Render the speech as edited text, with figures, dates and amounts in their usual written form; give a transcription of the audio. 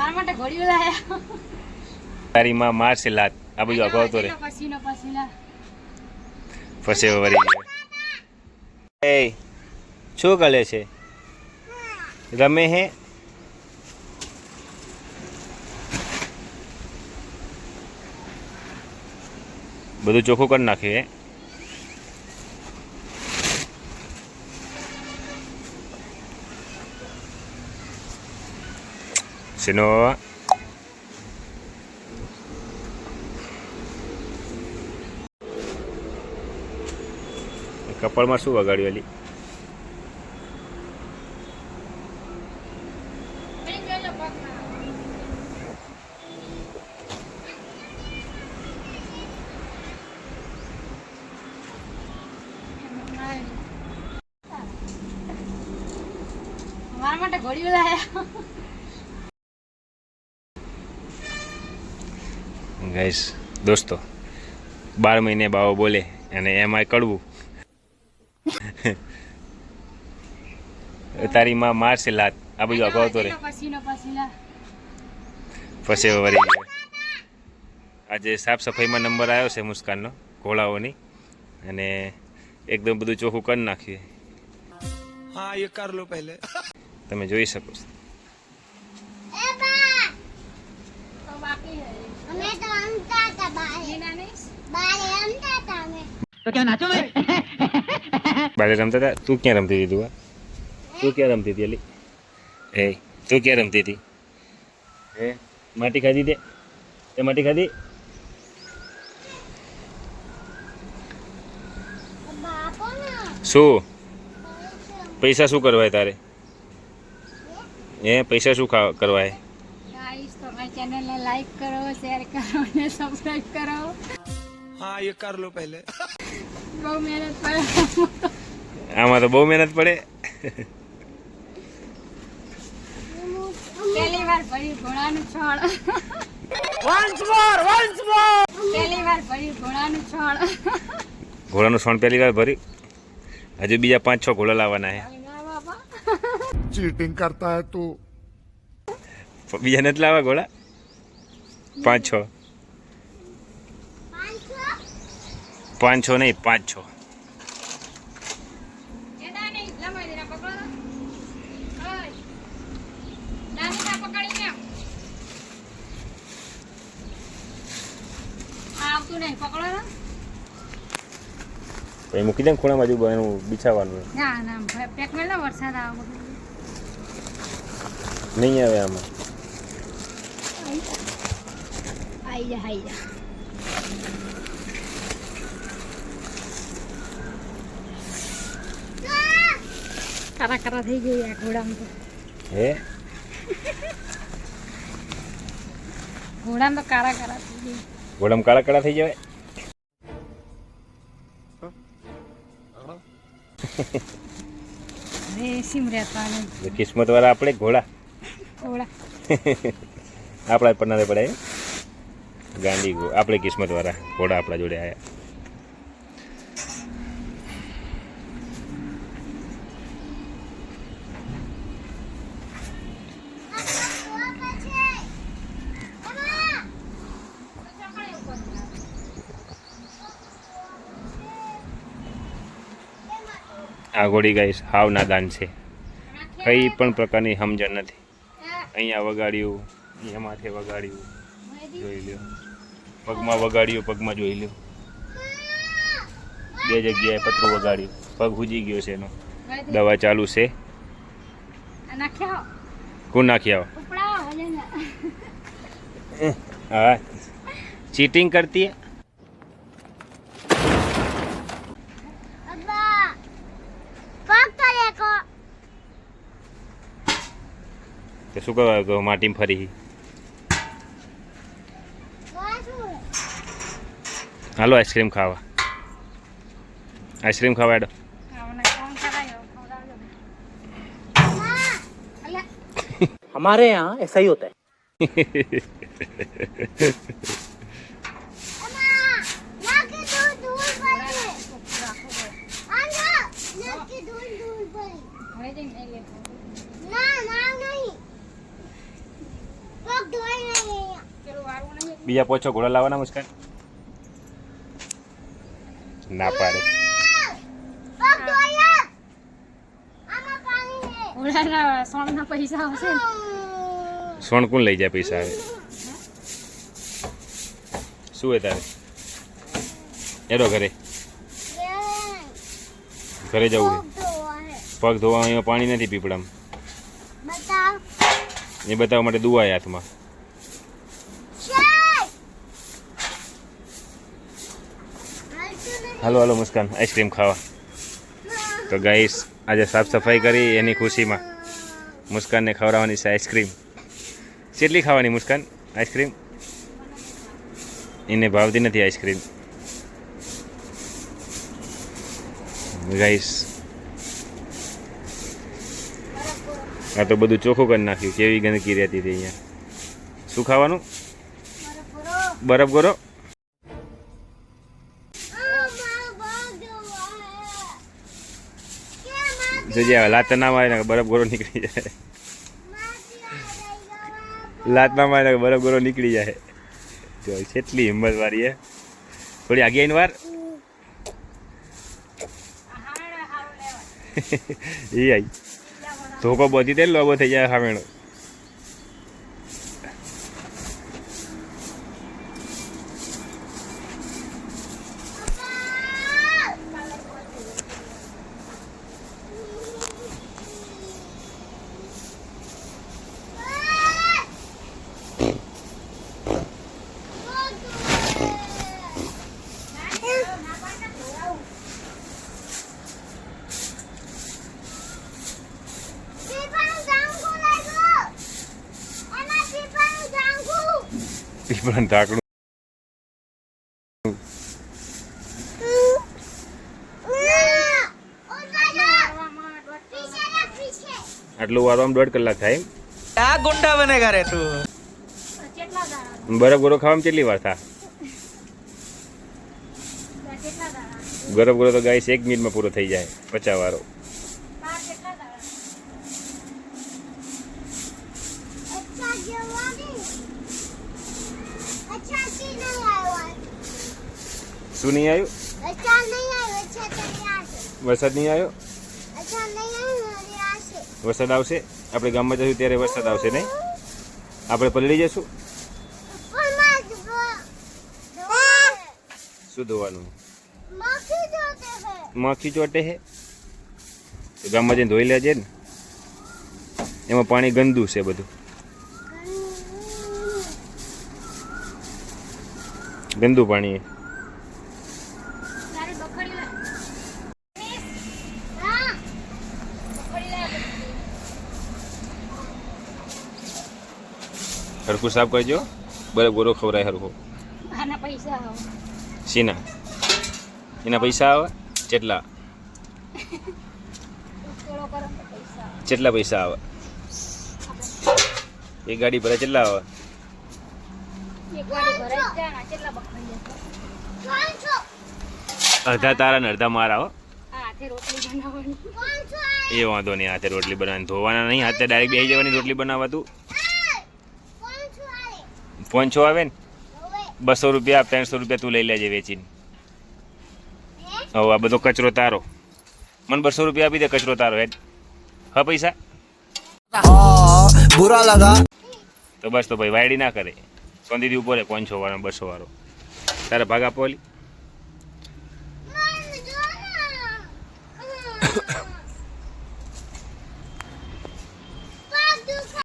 મારા માટે ઘોડીઓ લાયા. તારી માં મારશે લાત. આ બધું અગાઉ તો રે. પસીનો પસીલા. પરસેવો વળી ગયો. એ શું કરે છે? રમે હે? બધું ચોખ્ખું કરી નાખ્યું હે. શેનો કપાળમાં શું વગાડ્યું અલી? મારા માટે ઘોડીઓ લાયા. ગાઈસ દોસ્તો 12 મહિને બાવો બોલે અને એમાંય કડવું. તારી માં મારશે લાત. આ બધું અગાઉ તો રે. પસીનો પસીલા. પરસેવો વળી ગયો. આજે સાફ સફાઈમાં નંબર આવ્યો છે મુસ્કાનનો ઘોડાઓની અને એકદમ બધું ચોખ્ખું કરી નાખ્યું. હા એ કર લો પહેલે. તમે જોઈ શકો છો. તો ક્યાં નાચો ભાઈ? બારે રમતા હતા. તું ક્યાં રમતી હતી? તું ક્યાં રમતી હતી અલી? એ તું ક્યાં રમતી હતી? હે માટી ખાધી તે? તે માટી ખાધી? શું પૈસા શું કરવાય તારે? એ પૈસા શું કરવાય? ગાઈસ તો મારી ચેનલને લાઈક કરો, શેર કરો અને સબસ્ક્રાઇબ કરો. હા એ કર લો પહેલે. બહુ મહેનત પડે. આમાં તો બહુ મહેનત પડે. પહેલી વાર ભર્યું ઘોડાનું છોડ. વન્સ મોર. પહેલી વાર ભર્યું ઘોડાનું છોડ. ઘોડાનું સોણ પહેલી વાર ભરી. હજુ બીજા 5-6 ઘોડા લાવવાના છે. चीटिंग करता है तू. બીજા નથી લાવવા ઘોડા? 5-6 નહીં 5-6. આવતું નહીં પકડો ને. પછી મૂકી દે ને ખૂણામાં હજુ એનું બિછાવવાનું ના ના પેક મેળ ના વરસાદ આવે નહીં આવે આમાં. આઈ જા કારા કારા થઈ ગઈ આ ઘોડામાં તો. હે ઘોડામાં તો કારા કારા થઈ ગઈ. ઘોડામાં કાળા કાળા થઈ જાય. રેસીમ રહેતા કિસ્મત વાળા આપણે ઘોડા ઘોડા આપણા પન્નારે પડે ગાંડી આપણે કિસ્મત વાળા ઘોડા આપણા જોડે આવ્યા. આ ઘોડી ગાઈસ હાવ નાદાન છે. કઈ પણ પ્રકારની સમજણ નથી. અહીંયા વગાડ્યું, અહીંયા માથે વગાડ્યું, જોઈ લ્યો. પગમાં વગાડ્યું, પગમાં જોઈ લ્યો. 2 જગ્યાએ પતરું વગાડ્યું, પગ હુજી ગયો છે એનો. દવા ચાલુ છે. કોણ નાખી આવો? હા ચીટિંગ કરતી હે. તો શું કરવા તો માટીમાં ફરી. હાલો આઈસ્ક્રીમ ખાવા. આઈસ્ક્રીમ ખાવા એડો. हमारे यहाँ ऐसा ही होता है. બીજા પોછો ઘોડા લાવવાના મુસ્કાન ના પાડે. ઓલાના સોમના પૈસા આવશે ને. સોણ કોણ લઈ જાય પૈસા હવે? શું હે તારે? એડો ઘરે ઘરે જવું છે. પગ ધોવા અહીંયા પાણી નથી પીપળામાં. એ બતાવવા માટે દુઆ છે હાથમાં. હાલો હાલો મુસ્કાન આઈસ્ક્રીમ ખાવા. તો ગાઈસ આજે સાફ સફાઈ કરી એની ખુશીમાં મુસ્કાનને ખવડાવવાની છે આઈસ્ક્રીમ. કેટલી ખાવાની મુસ્કાન આઈસ્ક્રીમ? એને ભાવતી નથી આઈસ્ક્રીમ. ગાઈસ આ તો બધું ચોખ્ખું કરી નાખ્યું. કેવી ગંદકી રહેતી હતી અહીંયા. શું ખાવાનું? બરફ ગોરો. જોજે લાત ના મારે ને બરફ ગોરો નીકળી જાય. લાત ના મારે ને બરફ ગોરો નીકળી જાય. જો કેટલી હિંમત વાળી હે. થોડી આગે આવીને વાર એ આવી ધોકો બધી દે લોબો થઈ જાય હામેણો. પીપળાનું ઢાંકણું આટલું વારવામાં 1.5 કલાક થાય. क्या गुंडा बनेगा रे तू? કેટલા દાડા બરફ ગોરો ખાવામાં કેટલી વાર થાય? કેટલા દાડા બરફ ગોરો તો ગાઈસ 1 મિનિટમાં પૂરો થઈ જાય 50 વારો. બાર કેટલા દાડા શું નહીં આવ્યું? વરસાદ નહીં આવ્યો? વરસાદ આવશે. આપણે ગામમાં જશું ત્યારે વરસાદ આવશે નહીં? આપણે પલળી જશું. શું ધોવાનું? માખી ચોટે હે તો ગામમાં જઈને ધોઈ લેજે ને. એમાં પાણી ગંદુ છે બધું. ગંદુ પાણી. તારે બખડી લે બખડી લે હરખું સાફ કરજો. બરફ ગોરો ખવડાય હરખું. આના પૈસા આવો સીના એના પૈસા આવે કેટલા? ઉકેળો કરો તો પૈસા આવે. કેટલા પૈસા આવે? એક ગાડી ભરે કેટલા આવે? એક ગાડી ભરાઈ જાય ને કેટલા બખડી જશે? અડધા તારા ને અડધા મારા હો. આ હાથે રોટલી બનાવવાની એ વાંધો નહીં. હાથે રોટલી બનાવવાની. ધોવાના નહીં. હાથે ડાયરેક્ટ બેસી જવાની રોટલી બનાવવા. તું 500 આવે ને 200 રૂપિયા 300 રૂપિયા તું લઈ લેજે વેચીને. હવે આ બધો કચરો તારો. મને 200 રૂપિયા આપી દે. કચરો તારો હેડ. હા પૈસા बुरा लगा. તો બસ. તો ભાઈ વાયડી ના કરે. સોંદીથી ઉપર 500 વાળો 200 વાળો. તારે ભાગ આપો ઓલી.